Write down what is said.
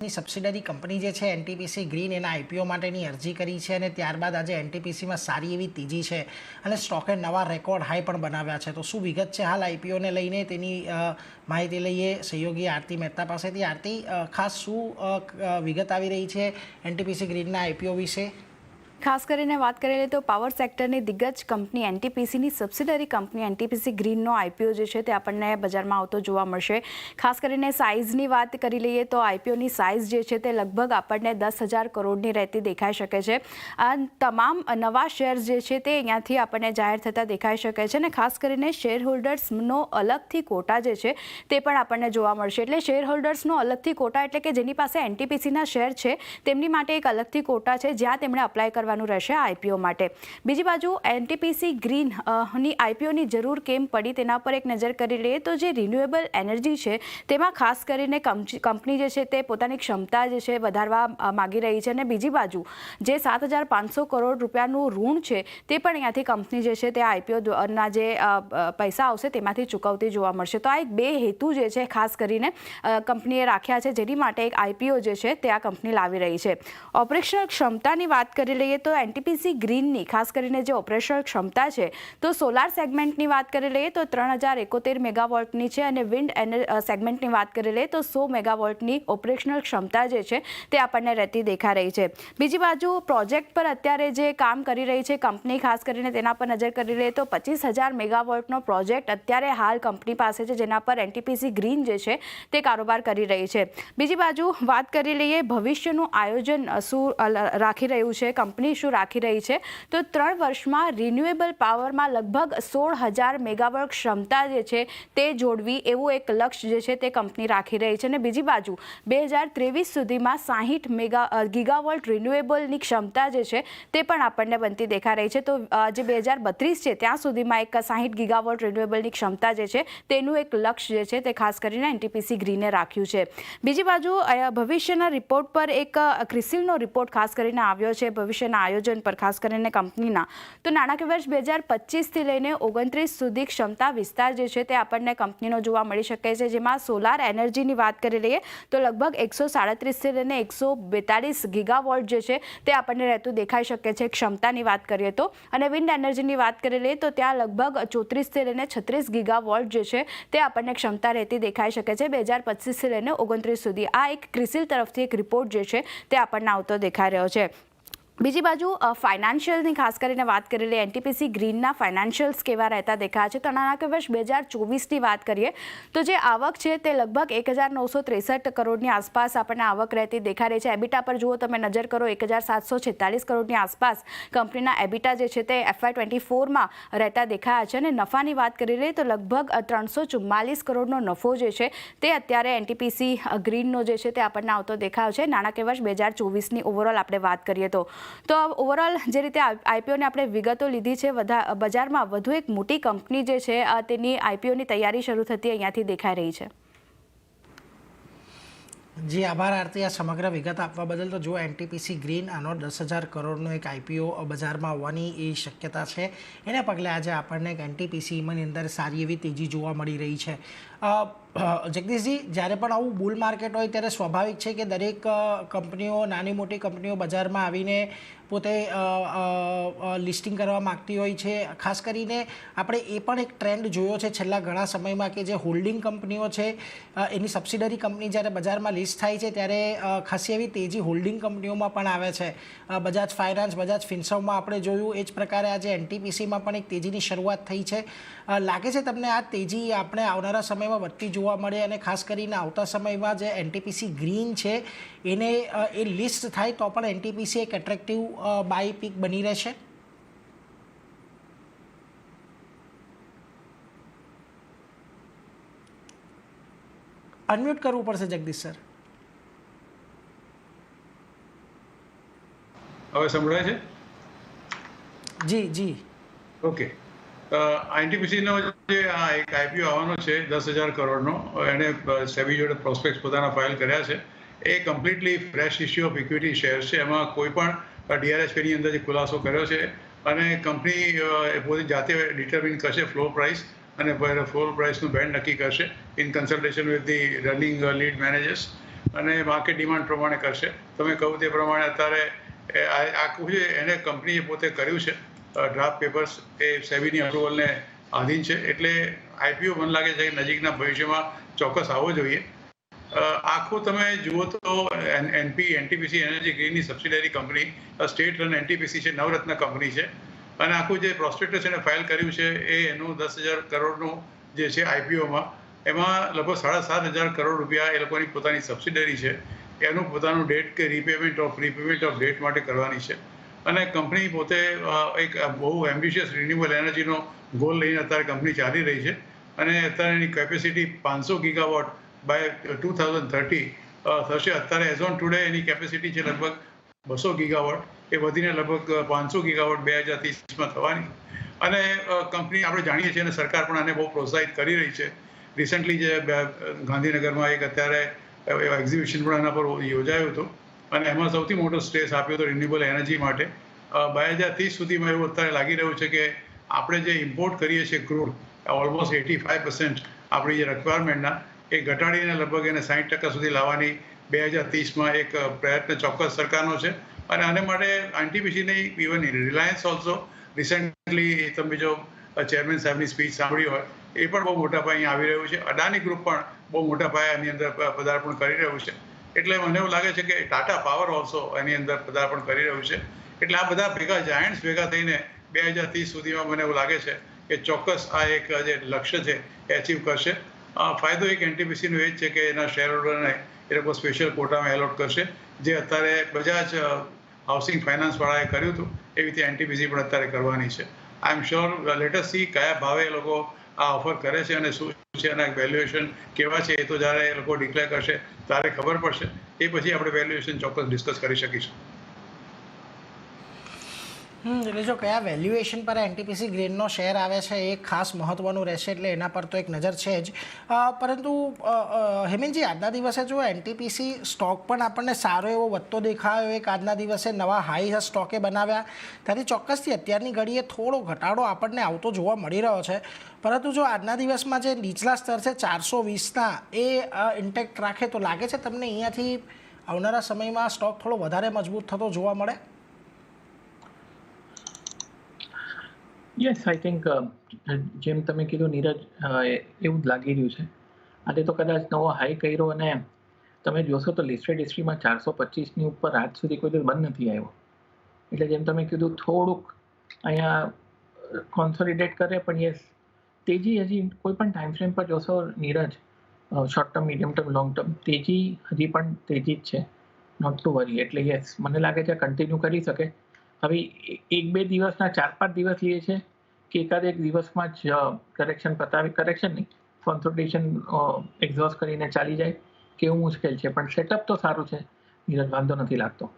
ની subsidiary company જે છે એનટીપીસી ગ્રીન એના આઈપીઓ માટેની અરજી કરી છે અને ત્યારબાદ આજે એનટીપીસીમાં સારી એવી તેજી છે અને સ્ટોકે નવા રેકોર્ડ હાઈ પણ બનાવ્યા છે. તો શું વિગત છે હાલ આઈપીઓને લઈને તેની માહિતી લઈએ સહયોગી આરતી મહેતા પાસેથી. આરતી, ખાસ શું વિગત આવી રહી છે એનટીપીસી ગ્રીનના આઈપીઓ વિશે? ખાસ કરીને વાત કરીએ તો પાવર સેક્ટરની દિગ્ગજ કંપની એનટીપીસીની સબસિડરી કંપની એનટીપીસી ગ્રીનનો આઈપીઓ જે છે તે આપણને બજારમાં આવતો જોવા મળશે. ખાસ કરીને સાઇઝની વાત કરી લઈએ તો આઈપીઓની સાઇઝ જે છે તે લગભગ આપણને 10,000 કરોડની રહેતી દેખાઈ શકે છે. આ તમામ નવા શેર જે છે તે અહીંયાથી આપણને જાહેર થતા દેખાઈ શકે છે અને ખાસ કરીને શેર હોલ્ડર્સનો અલગથી કોટા જે છે તે પણ આપણને જોવા મળશે. એટલે શેર હોલ્ડર્સનો અલગથી કોટા એટલે કે જેની પાસે એનટીપીસીના શેર છે તેમની માટે એક અલગથી કોટા છે જ્યાં તેમણે અપ્લાય કરવા રહેશે આઈપીઓ માટે. બીજી બાજુ એનટીપીસી ગ્રીન ની આઈપીઓની જરૂર કેમ પડી તેના પર એક નજર કરી લઈએ તો જે રિન્યુએબલ એનર્જી છે તેમાં ખાસ કરીને કંપની જે છે તે પોતાની ક્ષમતા જે છે વધારવા માગી રહી છે અને બીજી બાજુ જે 7,500 કરોડ રૂપિયાનું ઋણ છે તે પણ અહીંયાથી કંપની જે છે તે આઈપીઓના જે પૈસા આવશે તેમાંથી ચૂકવતી જોવા મળશે. તો આ એક બે હેતુ જે છે ખાસ કરીને કંપનીએ રાખ્યા છે જેની માટે એક આઈપીઓ જે છે તે આ કંપની લાવી રહી છે. ઓપરેશનલ ક્ષમતાની વાત કરી લઈએ તો એનટીપીસી ગ્રીનની ખાસ કરીને જે ઓપરેશનલ ક્ષમતા છે તો સોલાર સેગમેન્ટની વાત કરી લઈએ તો 3,071 મેગાવોલ્ટની છે અને વિન્ડ સેગમેન્ટની વાત કરી લઈએ તો 100 મેગાવોલ્ટની ઓપરેશનલ ક્ષમતા જે છે તે આપણને રહેતી દેખાઈ રહી છે. બીજી બાજુ પ્રોજેક્ટ પર અત્યારે જે કામ કરી રહી છે કંપની ખાસ કરીને તેના પર નજર કરી લઈએ તો 25,000 મેગાવોલ્ટનો પ્રોજેક્ટ અત્યારે હાલ કંપની પાસે છે જેના પર એનટીપીસી ગ્રીન જે છે તે કારોબાર કરી રહી છે. બીજી બાજુ વાત કરી લઈએ ભવિષ્યનું આયોજન શું રાખી રહ્યું છે કંપની શું રાખી રહી છે તો 3 વર્ષમાં રિન્યુએબલ પાવરમાં લગભગ 16,000 મેગાવોટ ક્ષમતા જે છે તે જોડવી એવું એક લક્ષ્ય જે છે તે કંપની રાખી રહી છે અને બીજી બાજુ 2023 સુધીમાં 60 ગીગાવોલ્ટ રિન્યુએબલની ક્ષમતા જે છે તે પણ આપણને બનતી દેખાઈ રહી છે. તો જે 2032 છે ત્યાં સુધીમાં એક 60 ગીગાવોલ્ટ રિન્યુએબલની ક્ષમતા જે છે તેનું એક લક્ષ્ય જે છે તે ખાસ કરીને એનટીપીસી ગ્રીને રાખ્યું છે. બીજી બાજુ ભવિષ્યના રિપોર્ટ પર એક ક્રિસિલનો રિપોર્ટ ખાસ કરીને આવ્યો છે ભવિષ્યના આયોજન પર ખાસ કરીને કંપનીના. તો નાણાકીય વર્ષ 2025થી લઈને 29 સુધી ક્ષમતા વિસ્તાર જે છે તે આપણને કંપનીનો જોવા મળી શકે છે જેમાં સોલાર એનર્જીની વાત કરી લઈએ તો લગભગ 137થી લઈને 142 ગીગાવોલ્ટ જે છે તે આપણને રહેતું દેખાઈ શકે છે ક્ષમતાની વાત કરીએ તો. અને વિન્ડ એનર્જીની વાત કરી લઈએ તો ત્યાં લગભગ 34થી લઈને 36 ગીગાવોલ્ટ જે છે તે આપણને ક્ષમતા રહેતી દેખાઈ શકે છે 2025થી લઈને 29 સુધી. આ એક ક્રિસિલ તરફથી એક રિપોર્ટ જે છે તે આપણને આવતો દેખાઈ રહ્યો છે. બીજી બાજુ ફાઇનાન્શિયલની ખાસ કરીને વાત કરી લઈએ એનટીપીસી ગ્રીનના ફાઇનાન્શિયલ્સ કેવા રહેતા દેખાયા છે. તો નાણાકીય વર્ષ 2024ની વાત કરીએ તો જે આવક છે તે લગભગ 1,963 કરોડની આસપાસ આપણને આવક રહેતી દેખાઈ રહી છે. એબિટા પર જુઓ તમે નજર કરો 1,746 કરોડની આસપાસ કંપનીના એબિટા જે છે તે FY24માં રહેતા દેખાયા છે અને નફાની વાત કરી લઈએ તો લગભગ 344 કરોડનો નફો જે છે તે અત્યારે એનટીપીસી ગ્રીનનો જે છે તે આપણને આવતો દેખાયો છે નાણાકીય વર્ષ 2024ની ઓવરઓલ આપણે વાત કરીએ તો ઓવરઓલ જે રીતે આઈપીઓની આપણે વિગતો લીધી છે બજારમાં વધુ એક મોટી કંપની જે છે તેની આઈપીઓની તૈયારી શરૂ થતી અહીંયાથી દેખાઈ રહી છે. જી આભાર આરતી આ સમગ્ર વિગત આપવા બદલ. તો જો એનટીપીસી ગ્રીન આનો 10,000 કરોડનો એક આઈપીઓ બજારમાં આવવાની એ શક્યતા છે એને પગલે આજે આપણને એક એનટીપીસીની અંદર સારી એવી તેજી જોવા મળી રહી છે. જગદીશજી, જ્યારે પણ આવું બુલ માર્કેટ હોય ત્યારે સ્વાભાવિક છે કે દરેક કંપનીઓ નાની મોટી કંપનીઓ બજારમાં આવીને પોતે લિસ્ટિંગ કરવા માગતી હોય છે. ખાસ કરીને આપણે એ પણ એક ટ્રેન્ડ જોયો છે છેલ્લા ઘણા સમયમાં કે જે હોલ્ડિંગ કંપનીઓ છે એની સબસિડરી કંપની જ્યારે બજારમાં લિસ્ટ થાય છે ત્યારે ખાસી એવી તેજી હોલ્ડિંગ કંપનીઓમાં પણ આવે છે. બજાજ ફાઇનાન્સ, બજાજ ફિન્સર્વમાં આપણે જોયું એ જ પ્રકારે આજે એનટીપીસીમાં પણ એક તેજીની શરૂઆત થઈ છે. લાગે છે તમને આ તેજી આપણે આવનારા સમયમાં વધતી જોવા મળે અને ખાસ કરીને આવતા સમયમાં જે એનટીપીસી ગ્રીન છે એને એ લિસ્ટ થાય તો પણ એનટીપીસી એક એટ્રેક્ટિવ બાય પીક બની રહેશે? અનમ્યુટ કરવું પડશે જગદીશ સર. હવે સંભળાય છે? જી જી ઓકે. એનટીપીસીનો જે આ એક આઈપીઓ આવવાનો છે 10,000 કરોડનો, એને સેબી જોડે પ્રોસ્પેક્ટ પોતાના ફાઇલ કર્યા છે. એ completely fresh issue of equity share છે. એમાં કોઈ પણ ડીઆરએસપીની અંદર જે ખુલાસો કર્યો છે અને કંપની પોતે જાતે ડિટર્મિન કરશે ફ્લોર પ્રાઇસ અને ફ્લોર પ્રાઇસનું બેન્ડ નક્કી કરશે in consultation with the running lead managers. અને માર્કેટ ડિમાન્ડ પ્રમાણે કરશે. તમે કહું તે પ્રમાણે અત્યારે આખું છે એને કંપનીએ પોતે કર્યું છે. ડ્રાફ્ટ પેપર્સ એ સેબીની અપ્રુવલને આધીન છે, એટલે આઈપીઓ મને લાગે છે કે નજીકના ભવિષ્યમાં ચોક્કસ આવવો જોઈએ. આખું તમે જુઓ તો એનટીપીસી એનર્જી ગ્રીનની subsidiary company state run NTPC છે, નવરત્ન કંપની છે. અને આખું જે પ્રોસ્પેક્ટસ એને ફાઇલ કર્યું છે એ એનું 10,000 કરોડનું જે છે આઈપીઓમાં, એમાં લગભગ 7,500 કરોડ રૂપિયા એ લોકોની પોતાની સબસિડરી છે. એનું પોતાનું ડેટ કે રીપેમેન્ટ ઓફ ડેટ માટે કરવાની છે. અને કંપની પોતે એક બહુ એમ્બિશિયસ રિન્યુએબલ એનર્જીનો ગોલ લઈને અત્યારે કંપની ચાલી રહી છે. અને અત્યારે એની કેપેસિટી 500 ગીગાવોટ બાય 2030 થશે. અત્યારે as on today any capacity છે લગભગ 200 ગીગાવોટ, એ વધીને લગભગ 500 ગીગાવોટ 2030માં થવાની. અને કંપની આપણે જાણીએ છીએ અને સરકાર પણ આને બહુ પ્રોત્સાહિત કરી રહી છે. રિસન્ટલી જે ગાંધીનગરમાં એક અત્યારે એક્ઝિબિશન પણ એના પર યોજાયું હતું અને એમાં સૌથી મોટો સ્ટ્રેસ આપ્યો હતો રિન્યુએબલ એનર્જી માટે. 2030 સુધીમાં એવું અત્યારે લાગી રહ્યું છે કે આપણે જે ઇમ્પોર્ટ કરીએ છીએ ક્રૂડ, ઓલમોસ્ટ 85% આપણી જે રિક્વાયરમેન્ટના એ ઘટાડીને લગભગ એને 60% સુધી લાવવાની 2030માં એક પ્રયત્ન ચોક્કસ સરકારનો છે. અને આને માટે એનટીપીસી નહીં, ઇવન રિલાયન્સ ઓલ્સો રિસેન્ટલી તમે જો ચેરમેન સાહેબની સ્પીચ સાંભળી હોય, એ પણ બહુ મોટા પાયે આવી રહ્યું છે. અદાની ગ્રુપ પણ બહુ મોટા પાયે એની અંદર પદાર્પણ કરી રહ્યું છે. એટલે મને એવું લાગે છે કે ટાટા પાવર ઓલ્સો એની અંદર પદાર્પણ કરી રહ્યું છે. એટલે આ બધા ભેગા જાયન્ટ્સ ભેગા થઈને 2030 સુધીમાં મને એવું લાગે છે કે ચોક્કસ આ એક જે લક્ષ્ય છે એ અચીવ કરશે. ફાયદો એક એનટીપીસીનો એ જ છે કે એના શેર હોલ્ડરને એ લોકો સ્પેશિયલ કોટામાં એલોટ કરશે, જે અત્યારે બજાજ હાઉસિંગ ફાઇનાન્સવાળાએ કર્યું હતું એવી રીતે એનટીપીસી પણ અત્યારે કરવાની છે. I am sure let us see કયા ભાવે એ લોકો આ ઓફર કરે છે અને શું છે અને વેલ્યુએશન કેવા છે, એ તો જ્યારે એ લોકો ડિક્લેર કરશે ત્યારે ખબર પડશે. એ પછી આપણે વેલ્યુએશન ચોક્કસ ડિસ્કસ કરી શકીશું. એટલે જો કયા વેલ્યુએશન પર એનટીપીસી ગ્રીનનો શેર આવે છે એ ખાસ મહત્વનું રહેશે, એટલે એના પર તો એક નજર છે જ. પરંતુ હેમેનજી, આજના દિવસે જો એનટીપીસી સ્ટોક પણ આપણને સારો એવો વધતો દેખાયો, એક આજના દિવસે નવા હાઈ સ્ટોકે બનાવ્યા, ત્યાંથી ચોક્કસથી અત્યારની ઘડીએ થોડો ઘટાડો આપણને આવતો જોવા મળી રહ્યો છે. પરંતુ જો આજના દિવસમાં જે નીચલા સ્તર છે 420ના એ ઇન્ટેક્ટ રાખે તો લાગે છે તમને અહીંયાથી આવનારા સમયમાં સ્ટોક થોડો વધારે મજબૂત થતો જોવા મળે? યસ, આઈ થિંક જેમ તમે કીધું નીરજ, એવું જ લાગી રહ્યું છે. આજે તો કદાચ નવો હાઈ કર્યો અને તમે જોશો તો લિસ્ટેડ હિસ્ટ્રીમાં 425ની ઉપર આજ સુધી કોઈ દિવસ બંધ નથી આવ્યો. એટલે જેમ તમે કીધું થોડુંક અહીંયા કોન્સોલિડેટ કરે, પણ યસ તેજી હજી કોઈ પણ ટાઈમ ફ્રેમ પર જોશો Neeraj, short term, medium term, long term, તેજી હજી પણ તેજી જ છે, નોટ ટુ વરી. એટલે યસ, મને લાગે છે કન્ટિન્યુ કરી શકે. હવે 1-2 દિવસના 4-5 દિવસ લઈએ છે કે એકાદ એક દિવસમાં જ કરેક્શન પતાવી, કરેક્શન નહીં, કોન્સોલિડેશન એક્ઝોસ્ટ કરીને ચાલી જાય, કેવું મુશ્કેલ છે. પણ સેટઅપ તો સારું છે નીરજ, વાંધો નથી લાગતો.